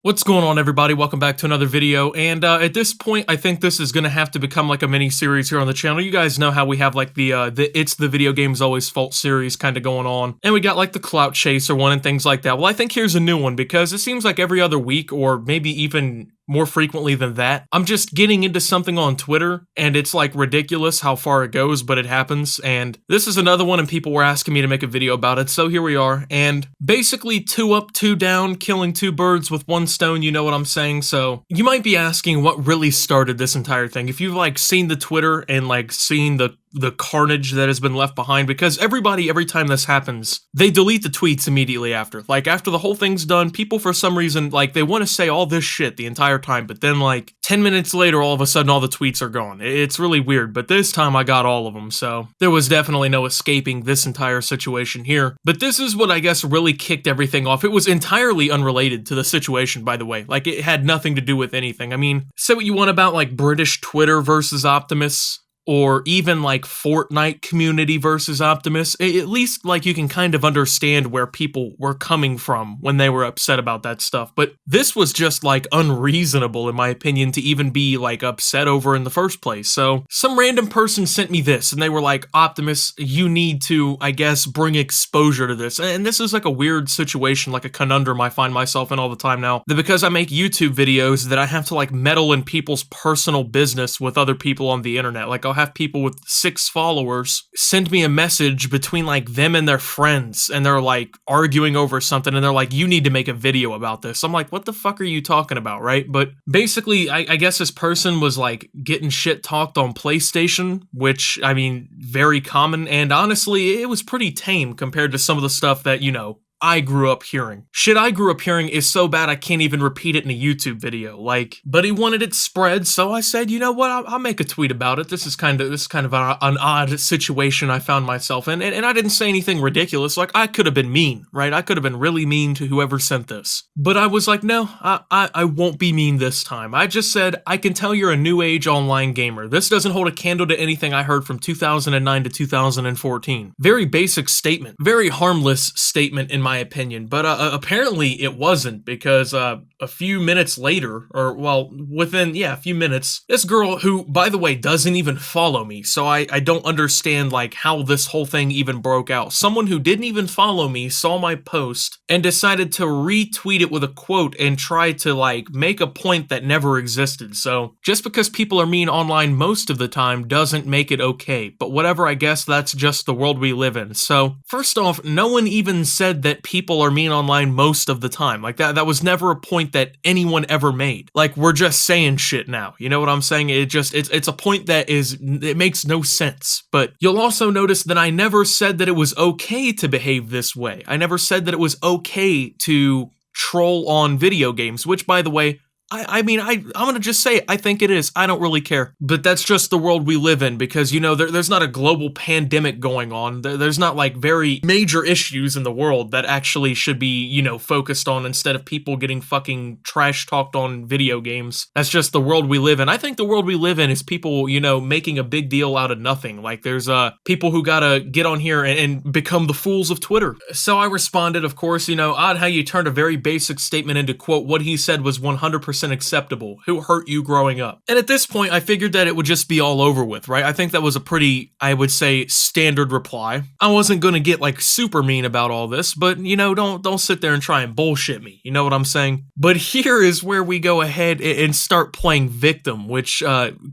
What's going on, everybody? Welcome back to another video, and at this point, I think this is gonna have to become like a mini-series here on the channel. You guys know how we have like the It's the Video Game's Always Fault series kind of going on, and we got like the Clout Chaser one and things like that. Well, I think here's a new one, because it seems like every other week, or maybe even more frequently than that, I'm just getting into something on Twitter, and it's like ridiculous how far it goes, but it happens, and this is another one, and people were asking me to make a video about it, so here we are, and basically 2 up, 2 down, killing 2 birds with 1 stone, you know what I'm saying? So, you might be asking what really started this entire thing. If you've like seen the Twitter and like seen the carnage that has been left behind, because everybody, every time this happens, they delete the tweets immediately after. Like, after the whole thing's done, people for some reason, like, they want to say all this shit the entire time, but then, like, 10 minutes later, all of a sudden, all the tweets are gone. It's really weird, but this time I got all of them, so there was definitely no escaping this entire situation here. But this is what I guess really kicked everything off. It was entirely unrelated to the situation, by the way. Like, it had nothing to do with anything. I mean, say what you want about, like, British Twitter versus Optimus, or even like Fortnite community versus Optimus, at least like you can kind of understand where people were coming from when they were upset about that stuff. But this was just like unreasonable, in my opinion, to even be like upset over in the first place. So some random person sent me this and they were like, Optimus, you need to, I guess, bring exposure to this. And this is like a weird situation, like a conundrum I find myself in all the time now, that because I make YouTube videos that I have to like meddle in people's personal business with other people on the internet. Like, I'll have people with 6 followers send me a message between like them and their friends, and they're like arguing over something, and they're like, you need to make a video about this. I'm like, what the fuck are you talking about, right? But basically, I guess this person was like getting shit talked on PlayStation, which, I mean, very common, and honestly, it was pretty tame compared to some of the stuff that, you know, I grew up hearing. Shit I grew up hearing is so bad I can't even repeat it in a YouTube video. Like, but he wanted it spread, so I said, you know what, I'll make a tweet about it. This is kind of an odd situation I found myself in, and I didn't say anything ridiculous. Like, I could have been mean, right? I could have been really mean to whoever sent this. But I was like, no, I won't be mean this time. I just said, I can tell you're a new age online gamer. This doesn't hold a candle to anything I heard from 2009 to 2014. Very basic statement. Very harmless statement in my opinion, but apparently it wasn't, because a few minutes later, or well, within, a few minutes, this girl, who, by the way, doesn't even follow me, so I don't understand, like, how this whole thing even broke out. Someone who didn't even follow me saw my post and decided to retweet it with a quote and try to, like, make a point that never existed. So, just because people are mean online most of the time doesn't make it okay, but whatever, I guess that's just the world we live in. So, first off, no one even said that people are mean online most of the time. Like, that was never a point that anyone ever made. Like, we're just saying shit now. You know what I'm saying? It's a point that it makes no sense. But you'll also notice that I never said that it was okay to behave this way. I never said that it was okay to troll on video games, which, by the way, I'm gonna just say it. I think it is. I don't really care. But that's just the world we live in, because, you know, there's not a global pandemic going on. There's not, like, very major issues in the world that actually should be, you know, focused on, instead of people getting fucking trash talked on video games. That's just the world we live in. I think the world we live in is people, you know, making a big deal out of nothing. Like, there's people who gotta get on here and become the fools of Twitter. So I responded, of course, you know, odd how you turned a very basic statement into, quote, what he said was 100% acceptable. Who hurt you growing up? And at this point, I figured that it would just be all over with, right? I think that was a pretty, I would say, standard reply. I wasn't gonna get like super mean about all this, but, you know, don't sit there and try and bullshit me. You know what I'm saying? But here is where we go ahead and start playing victim, which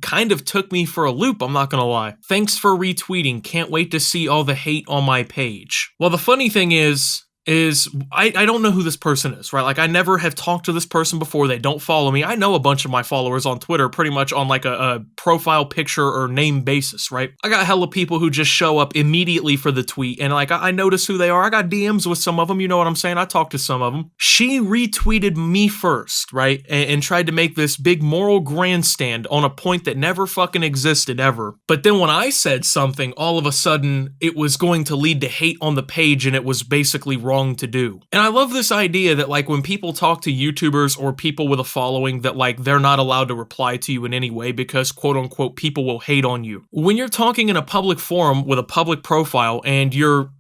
kind of took me for a loop, I'm not gonna lie. Thanks for retweeting. Can't wait to see all the hate on my page. Well, the funny thing is I don't know who this person is, right? Like, I never have talked to this person before. They don't follow me. I know a bunch of my followers on Twitter pretty much on like a profile picture or name basis, right? I got hella people who just show up immediately for the tweet, and like, I notice who they are. I got DMs with some of them, you know what I'm saying? I talked to some of them. She retweeted me first, right? And tried to make this big moral grandstand on a point that never fucking existed ever. But then when I said something, all of a sudden, it was going to lead to hate on the page, and it was basically wrong wrong to do. And I love this idea that like when people talk to YouTubers or people with a following that like they're not allowed to reply to you in any way because quote unquote people will hate on you. When you're talking in a public forum with a public profile and you're,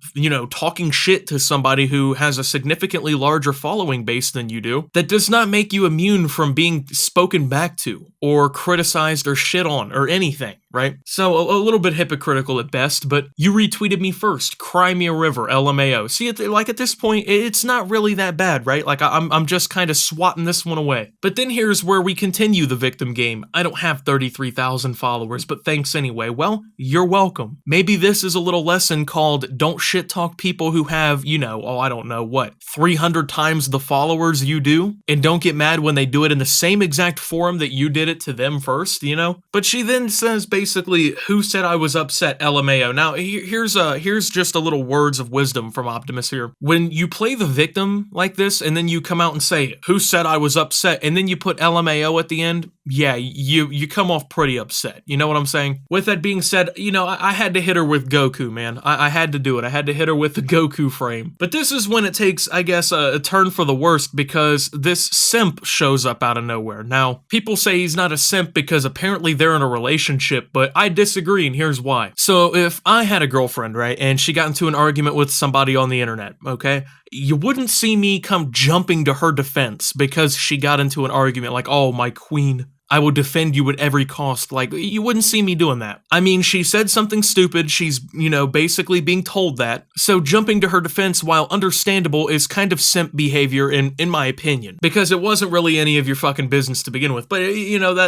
talking shit to somebody who has a significantly larger following base than you do, that does not make you immune from being spoken back to or criticized or shit on or anything, right? So a little bit hypocritical at best, but you retweeted me first. Cry me a river, LMAO. See, like at this point, it's not really that bad, right? Like I'm just kind of swatting this one away. But then here's where we continue the victim game. I don't have 33,000 followers, but thanks anyway. Well, you're welcome. Maybe this is a little lesson called don't shit talk people who have, I don't know what, 300 times the followers you do, and don't get mad when they do it in the same exact forum that you did it to them first, But she then says basically, who said I was upset, LMAO. Now, here's just a little words of wisdom from Optimus here. When you play the victim like this, and then you come out and say, who said I was upset, and then you put LMAO at the end, yeah, you come off pretty upset. You know what I'm saying? With that being said, I had to hit her with Goku, man. I had to do it. I had to hit her with the Goku frame. But this is when it takes, I guess, a turn for the worst because this simp shows up out of nowhere. Now, people say he's not a simp because apparently they're in a relationship, but I disagree, and here's why. So if I had a girlfriend, right, and she got into an argument with somebody on the internet, okay, you wouldn't see me come jumping to her defense because she got into an argument like, oh, my queen, I will defend you at every cost. Like, you wouldn't see me doing that. I mean, she said something stupid. She's, basically being told that. So jumping to her defense, while understandable, is kind of simp behavior in my opinion. Because it wasn't really any of your fucking business to begin with. But,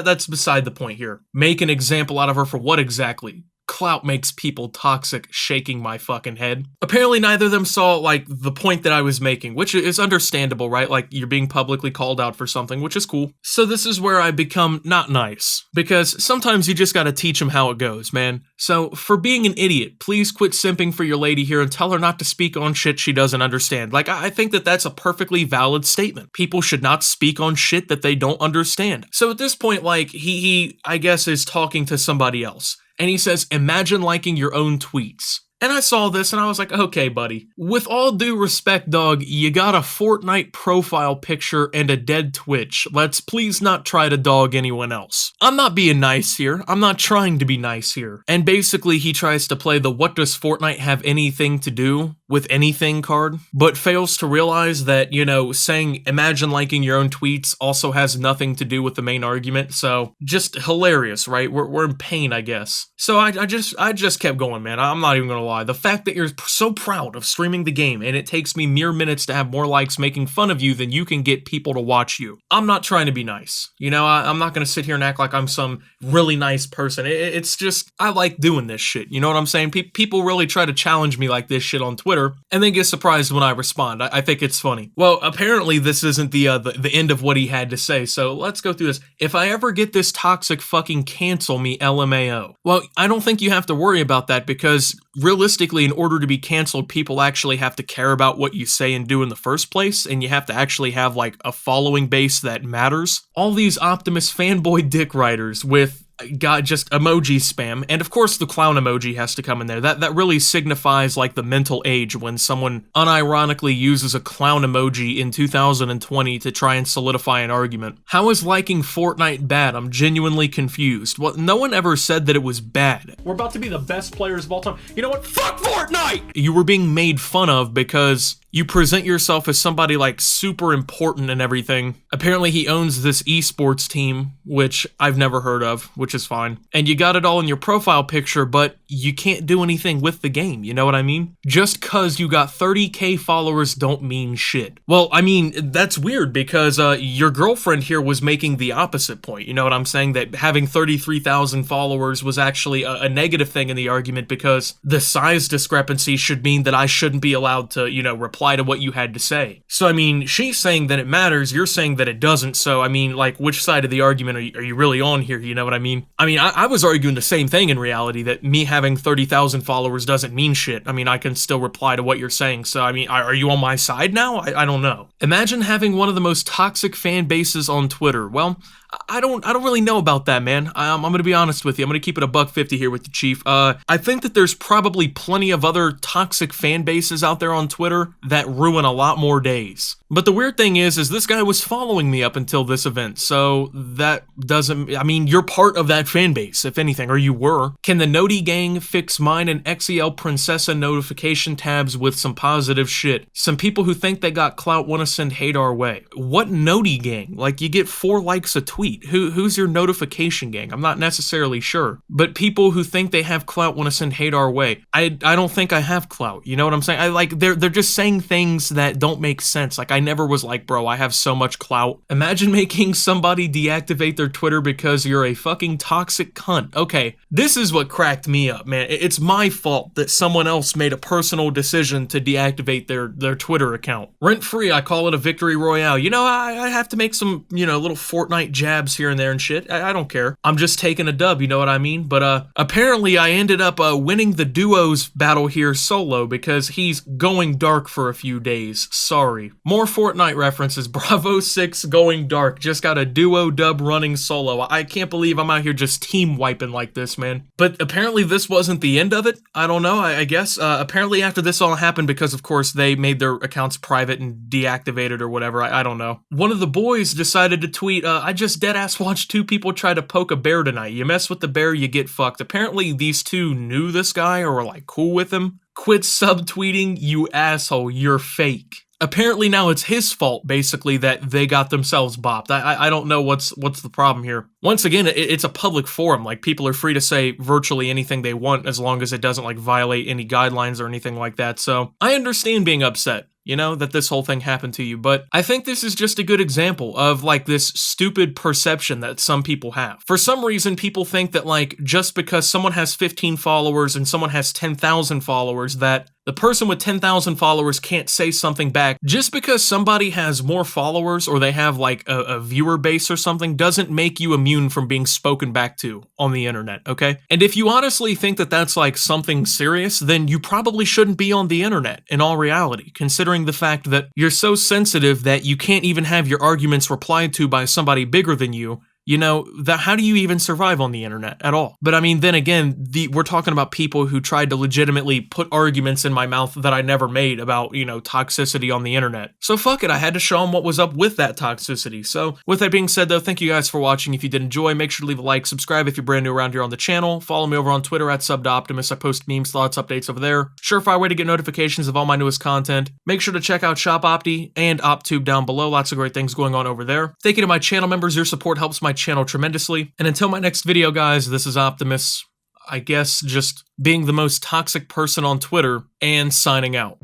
that's beside the point here. Make an example out of her for what exactly? Clout makes people toxic, shaking my fucking head. Apparently neither of them saw, like, the point that I was making, which is understandable, right? Like, you're being publicly called out for something, which is cool. So this is where I become not nice. Because sometimes you just gotta teach them how it goes, man. So, for being an idiot, please quit simping for your lady here and tell her not to speak on shit she doesn't understand. Like, I think that that's a perfectly valid statement. People should not speak on shit that they don't understand. So at this point, like, he I guess, is talking to somebody else. And he says, imagine liking your own tweets. And I saw this and I was like, okay, buddy. With all due respect, dog, you got a Fortnite profile picture and a dead Twitch. Let's please not try to dog anyone else. I'm not being nice here. I'm not trying to be nice here. And basically, he tries to play the what does Fortnite have anything to do with anything card, but fails to realize that, saying imagine liking your own tweets also has nothing to do with the main argument. So just hilarious, right? We're in pain, I guess. So I just kept going, man. I'm not even gonna lie. The fact that you're so proud of streaming the game and it takes me mere minutes to have more likes making fun of you than you can get people to watch you. I'm not trying to be nice. I'm not gonna sit here and act like I'm some really nice person. It's just, I like doing this shit. You know what I'm saying? People really try to challenge me like this shit on Twitter and then get surprised when I respond. I think it's funny. Well, apparently this isn't the end of what he had to say, so let's go through this. If I ever get this toxic, fucking cancel me, LMAO. Well, I don't think you have to worry about that because realistically, in order to be canceled, people actually have to care about what you say and do in the first place, and you have to actually have like a following base that matters. All these Optimus fanboy dick writers with just emoji spam, and of course the clown emoji has to come in there. That really signifies like the mental age when someone unironically uses a clown emoji in 2020 to try and solidify an argument. How is liking Fortnite bad? I'm genuinely confused. Well, no one ever said that it was bad. We're about to be the best players of all time. You know what? Fuck Fortnite! You were being made fun of because you present yourself as somebody like super important and everything. Apparently he owns this esports team, which I've never heard of, which is fine. And you got it all in your profile picture, but you can't do anything with the game, you know what I mean? Just cause you got 30k followers don't mean shit. Well, I mean, that's weird because your girlfriend here was making the opposite point, you know what I'm saying? That having 33,000 followers was actually a negative thing in the argument because the size discrepancy should mean that I shouldn't be allowed to, reply to what you had to say. So, I mean, she's saying that it matters, you're saying that it doesn't, so, I mean, like, which side of the argument are you really on here, you know what I mean? I was arguing the same thing in reality, that me having 30,000 followers doesn't mean shit. I mean, I can still reply to what you're saying, so, I mean, are you on my side now? I don't know. Imagine having one of the most toxic fan bases on Twitter. Well, I don't really know about that, man. I'm gonna be honest with you. I'm gonna keep it a $1.50 here with the Chief. I think that there's probably plenty of other toxic fan bases out there on Twitter that ruin a lot more days. But the weird thing is this guy was following me up until this event, so that doesn't, I mean, you're part of that fan base, if anything, or you were. Can the Noti gang fix mine and XEL Princessa notification tabs with some positive shit? Some people who think they got clout want to send hate our way. What Noti gang? Like, you get 4 likes a tweet. Who's your notification gang? I'm not necessarily sure. But people who think they have clout want to send hate our way. I don't think I have clout. You know what I'm saying? They're just saying things that don't make sense. Like, I never was like, bro, I have so much clout. Imagine making somebody deactivate their Twitter because you're a fucking toxic cunt. Okay, this is what cracked me up, man. It's my fault that someone else made a personal decision to deactivate their Twitter account. Rent-free, I call it a victory royale. You know, I have to make some, you know, little Fortnite jabs here and there and shit. I don't care. I'm just taking a dub, you know what I mean? But apparently I ended up winning the duos battle here solo because he's going dark for a few days. Sorry. More Fortnite references. Bravo 6 going dark. Just got a duo dub running solo. I can't believe I'm out here just team wiping like this, man. But apparently this wasn't the end of it. I don't know. I guess apparently after this all happened, because of course they made their accounts private and deactivated or whatever. I don't know. One of the boys decided to tweet, I just deadass watched 2 people try to poke a bear tonight. You mess with the bear, you get fucked. Apparently these 2 knew this guy or were like cool with him. Quit subtweeting, you asshole. You're fake. Apparently now it's his fault, basically, that they got themselves bopped. I don't know what's the problem here. Once again, it's a public forum. Like, people are free to say virtually anything they want as long as it doesn't, like, violate any guidelines or anything like that. So I understand being upset, you know, that this whole thing happened to you. But I think this is just a good example of, like, this stupid perception that some people have. For some reason, people think that, like, just because someone has 15 followers and someone has 10,000 followers, that the person with 10,000 followers can't say something back. Just because somebody has more followers or they have like a viewer base or something doesn't make you immune from being spoken back to on the internet, okay? And if you honestly think that that's like something serious, then you probably shouldn't be on the internet in all reality, considering the fact that you're so sensitive that you can't even have your arguments replied to by somebody bigger than you. You know, how do you even survive on the internet at all? But I mean, then again, we're talking about people who tried to legitimately put arguments in my mouth that I never made about, you know, toxicity on the internet. So fuck it, I had to show them what was up with that toxicity. So with that being said though, thank you guys for watching. If you did enjoy, make sure to leave a like, subscribe if you're brand new around here on the channel, follow me over on Twitter at @SubToOptimus. I post memes, thoughts, updates over there. Surefire way to get notifications of all my newest content. Make sure to check out Shop Opti and OpTube down below. Lots of great things going on over there. Thank you to my channel members. Your support helps my channel tremendously. And until my next video, guys, this is Optimus, I guess just being the most toxic person on Twitter and signing out.